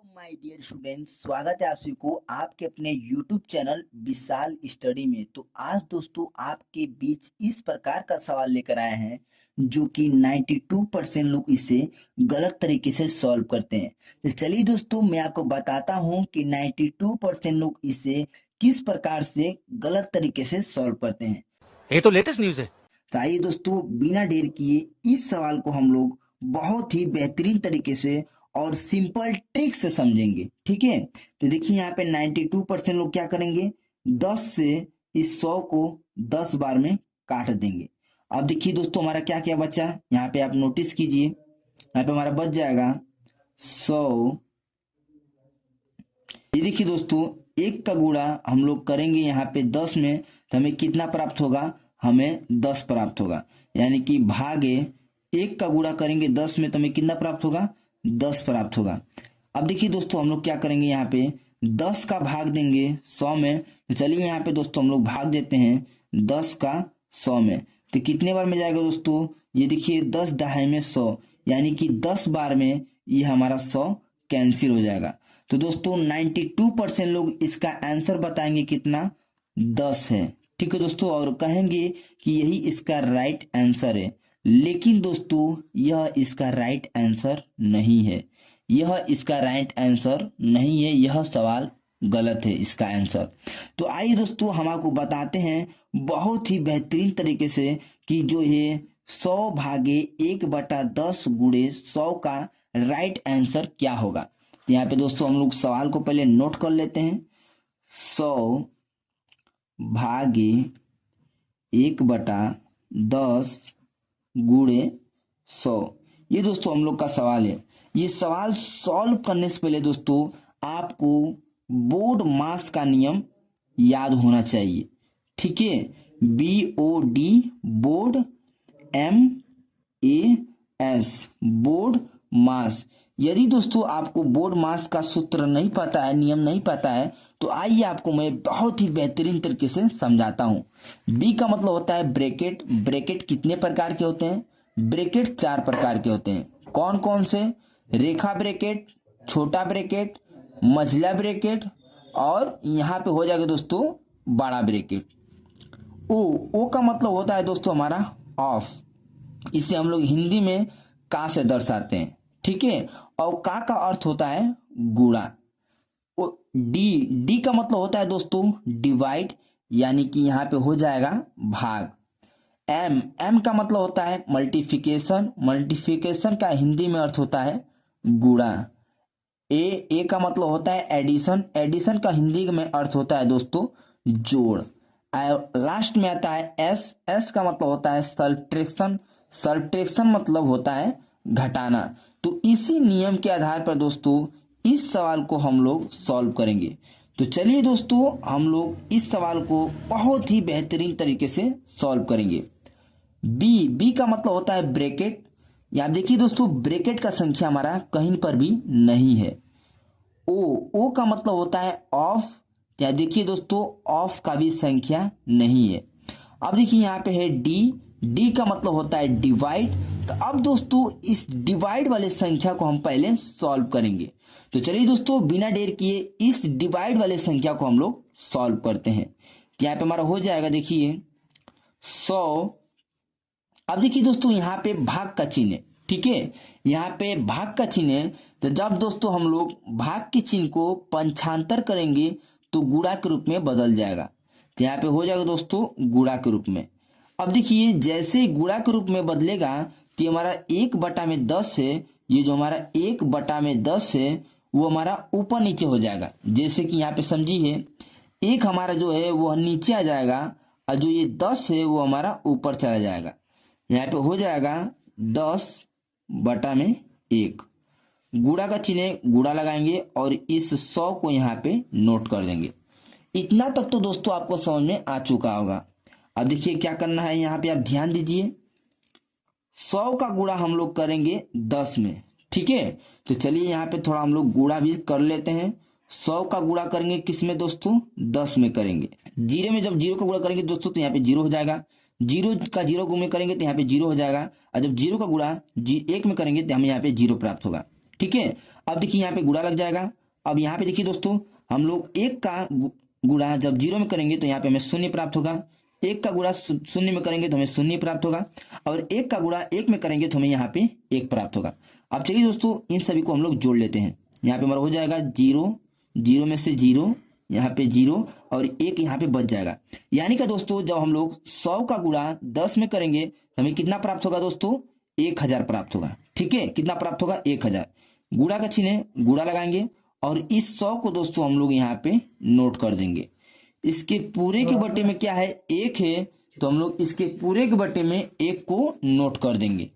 My dear students, स्वागत है आप सभी को आपके अपने YouTube चैनल विशाल स्टडी में। तो आज दोस्तों आपके बीच इस प्रकार का सवाल लेकर आए हैं जो कि 92% लोग इसे गलत तरीके से सॉल्व करते हैं। तो चलिए दोस्तों मैं आपको बताता हूं कि 92% लोग इसे किस प्रकार से गलत तरीके से सॉल्व करते हैं। ये तो लेटेस्ट न्यूज है। तो आइए दोस्तों बिना देर किए इस सवाल को हम लोग बहुत ही बेहतरीन तरीके से और सिंपल ट्रिक से समझेंगे। ठीक है, तो देखिए यहाँ पे 92% लोग क्या करेंगे, 10 से इस 100 को 10 बार में काट देंगे। अब देखिए दोस्तों हमारा क्या क्या बचा, यहाँ पे आप नोटिस कीजिए, यहाँ पे हमारा बच जाएगा 100। ये देखिए दोस्तों एक का गुणा हम लोग करेंगे यहाँ पे 10 में, तो हमें कितना प्राप्त होगा, हमें 10 प्राप्त होगा। यानी कि भागे एक का गुणा करेंगे 10 में तो हमें कितना प्राप्त होगा, 10 प्राप्त होगा। अब देखिए दोस्तों हम लोग क्या करेंगे, यहाँ पे 10 का भाग देंगे 100 में। तो चलिए यहाँ पे दोस्तों हम लोग भाग देते हैं 10 का 100 में, तो कितने बार में जाएगा दोस्तों, ये देखिए 10 दहाई में 100, यानी कि 10 बार में ये हमारा 100 कैंसिल हो जाएगा। तो दोस्तों 92% लोग इसका आंसर बताएंगे कितना, 10 है। ठीक है दोस्तों, और कहेंगे कि यही इसका राइट आंसर है। लेकिन दोस्तों यह इसका राइट आंसर नहीं है, यह इसका राइट आंसर नहीं है, यह सवाल गलत है इसका आंसर। तो आइए दोस्तों हम आपको बताते हैं बहुत ही बेहतरीन तरीके से कि जो है 100 भागे 1/10 गुणे 100 का राइट आंसर क्या होगा। तो यहाँ पे दोस्तों हम लोग सवाल को पहले नोट कर लेते हैं, 100 भागे 1/10 गुणे 100, ये दोस्तों हम लोग का सवाल है। ये सवाल सॉल्व करने से पहले दोस्तों आपको बोर्ड मास का नियम याद होना चाहिए। ठीक है, BOD बोर्ड, MAS बोर्ड मास। यदि दोस्तों आपको बोर्ड मास का सूत्र नहीं पता है, नियम नहीं पता है, तो आइए आपको मैं बहुत ही बेहतरीन तरीके से समझाता हूं। बी का मतलब होता है ब्रैकेट। ब्रैकेट कितने प्रकार के होते हैं, ब्रैकेट 4 प्रकार के होते हैं। कौन कौन से, रेखा ब्रैकेट, छोटा ब्रैकेट, मझला ब्रैकेट, और यहाँ पे हो जाएगा दोस्तों बड़ा ब्रैकेट। ओ का मतलब होता है दोस्तों हमारा ऑफ, इसे हम लोग हिंदी में का से दर्शाते हैं। ठीक है, और का अर्थ होता है गुणा। डी का मतलब होता है दोस्तों डिवाइड, यानी कि यहाँ पे हो जाएगा भाग। एम का मतलब होता है मल्टीप्लिकेशन। मल्टीप्लिकेशन का हिंदी में अर्थ होता है गुणा। ए का मतलब होता है एडिशन। एडिशन का हिंदी में अर्थ होता है दोस्तों जोड़। लास्ट में आता है एस का मतलब होता है सब्ट्रैक्शन। सब्ट्रैक्शन मतलब होता है घटाना। तो इसी नियम के आधार पर दोस्तों इस सवाल को हम लोग सॉल्व करेंगे। तो चलिए दोस्तों हम लोग इस सवाल को बहुत ही बेहतरीन तरीके से सॉल्व करेंगे। बी का मतलब होता है ब्रैकेट। यहाँ देखिए दोस्तों ब्रैकेट का संख्या हमारा कहीं पर भी नहीं है। ओ का मतलब होता है ऑफ। यहाँ देखिए दोस्तों ऑफ का भी संख्या नहीं है। अब देखिए यहाँ पे है डी का मतलब होता है डिवाइड। तो अब दोस्तों इस डिवाइड वाले संख्या को हम पहले सॉल्व करेंगे। तो चलिए दोस्तों बिना देर किए इस डिवाइड वाले संख्या को हम लोग सॉल्व करते हैं। तो यहाँ पे हमारा हो जाएगा देखिए 100। अब देखिए दोस्तों यहाँ पे भाग का चिन्ह है। ठीक है, यहाँ पे भाग का चिन्ह है। तो जब दोस्तों हम लोग भाग के चिन्ह को पंचांतर करेंगे तो गुणा के रूप में बदल जाएगा। तो यहाँ पे हो जाएगा दोस्तों गुणा के रूप में। अब देखिए जैसे गुणा के रूप में बदलेगा तो हमारा 1/10 है, ये जो हमारा 1/10 है वो हमारा ऊपर नीचे हो जाएगा। जैसे कि यहाँ पे समझिए एक हमारा जो है वो नीचे आ जाएगा और जो ये 10 है वो हमारा ऊपर चला जाएगा। यहाँ पे हो जाएगा 10/1। गुणा का चिन्ह गुणा लगाएंगे और इस 100 को यहाँ पे नोट कर देंगे। इतना तक तो दोस्तों आपको समझ में आ चुका होगा। अब देखिए क्या करना है, यहाँ पे आप ध्यान दीजिए 100 का गुणा हम लोग करेंगे 10 में। ठीक है, तो चलिए यहाँ पे थोड़ा हम लोग गुणा भी कर लेते हैं। 100 का गुणा करेंगे किस में दोस्तों, 10 में करेंगे। जीरो में जब जीरो का गुणा करेंगे दोस्तों तो यहाँ पे जीरो हो जाएगा। जीरो का जीरो गुणे करेंगे तो यहाँ पे जीरो हो जाएगा। और जब जीरो का गुणा 1 में करेंगे तो हमें यहाँ पे जीरो प्राप्त होगा। ठीक है। अब देखिए यहाँ पे गुणा लग जाएगा। अब यहाँ पे देखिए दोस्तों, हम लोग एक का गुणा जब 0 में करेंगे तो यहाँ पे हमें 0 प्राप्त होगा, एक का गुणा 0 में करेंगे तो हमें 0 प्राप्त होगा, और एक का गुणा 1 में करेंगे तो हमें यहाँ पे 1 प्राप्त होगा। अब चलिए दोस्तों इन सभी को हम लोग जोड़ लेते हैं। यहाँ पे हमारा हो जाएगा 0, 0 में से 0, यहाँ पे 0 और 1 यहाँ पे बच जाएगा। यानी कि दोस्तों जब हम लोग 100 का गुणा 10 में करेंगे तो हमें कितना प्राप्त होगा दोस्तों, 1000 प्राप्त होगा। ठीक है, कितना प्राप्त होगा, 1000। गुणा का चिन्ह है, गुणा लगाएंगे और इस 100 को दोस्तों हम लोग यहाँ पे नोट कर देंगे। इसके पूरे के बट्टे में क्या है, 1 है, तो हम लोग इसके पूरे के बट्टे में 1 को नोट कर देंगे।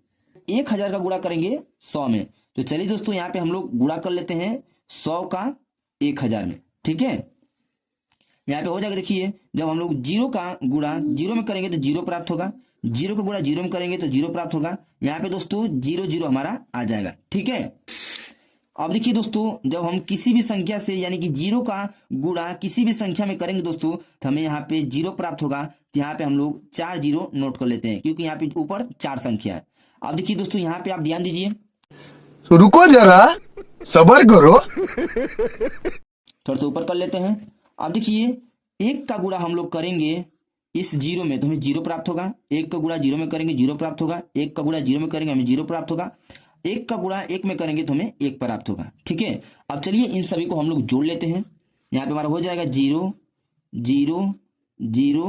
1000 का गुणा करेंगे 100 में, तो चलिए दोस्तों यहाँ पे हम लोग गुणा कर लेते हैं 100 का 1000 में। ठीक है, यहाँ पे हो जाएगा। देखिए जब हम लोग 0 का गुणा 0 में करेंगे तो 0 प्राप्त होगा, 0 का गुणा 0 में करेंगे तो 0 प्राप्त होगा। यहाँ पे दोस्तों 0 0 हमारा आ जाएगा। ठीक है, अब देखिए दोस्तों जब हम किसी भी संख्या से यानी कि 0 का गुणा किसी भी संख्या में करेंगे दोस्तों तो हमें यहाँ पे 0 प्राप्त होगा। तो यहाँ पे हम लोग 4 0 नोट कर लेते हैं, क्योंकि यहाँ पे ऊपर 4 संख्या है। अब देखिए दोस्तों यहाँ पे आप ध्यान दीजिए, तो रुको जरा, सब्र करो। थोड़ा सा ऊपर कर लेते हैं। अब देखिए 1 का गुणा हम लोग करेंगे इस 0 में तो हमें 0 प्राप्त होगा, 1 का गुणा 0 में करेंगे 0 प्राप्त होगा, 1 का गुणा 0 में करेंगे हमें 0 प्राप्त होगा, 1 का गुणा 1 में करेंगे तो हमें 1 प्राप्त होगा। ठीक है, अब चलिए इन सभी को हम लोग जोड़ लेते हैं। यहाँ पे हमारा हो जाएगा 0 0 0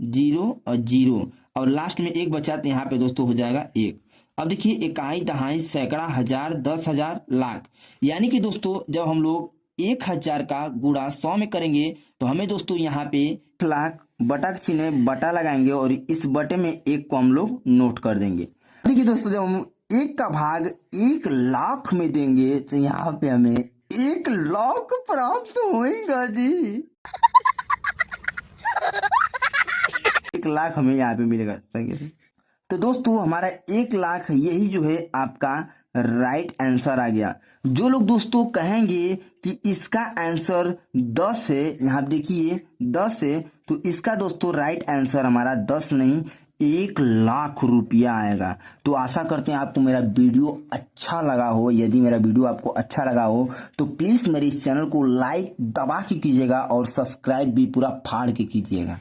0 और 0 और लास्ट में 1 बचा तो यहाँ पे दोस्तों हो जाएगा 1। अब देखिए इकाई, दहाई, सैकड़ा, हजार, 10,000, लाख। यानी कि दोस्तों जब हम लोग 1000 का गुणा 100 में करेंगे तो हमें दोस्तों यहाँ पे 1 लाख बटा का चिन्ह बटा लगाएंगे और इस बटे में 1 को हम लोग नोट कर देंगे। देखिए दोस्तों जब हम 1 का भाग 1 लाख में देंगे तो यहाँ पे हमें 1 लाख प्राप्त होएगा जी। 1 लाख हमें यहाँ पे मिलेगा। सही। तो दोस्तों हमारा 1 लाख यही जो है आपका राइट आंसर आ गया। जो लोग दोस्तों कहेंगे कि इसका आंसर 10 है, यहाँ देखिए 10 है, तो इसका दोस्तों राइट आंसर हमारा 10 नहीं 1 लाख रुपया आएगा। तो आशा करते हैं आपको मेरा वीडियो अच्छा लगा हो। यदि मेरा वीडियो आपको अच्छा लगा हो तो प्लीज़ मेरे इस चैनल को लाइक दबा के कीजिएगा और सब्सक्राइब भी पूरा फाड़ के कीजिएगा।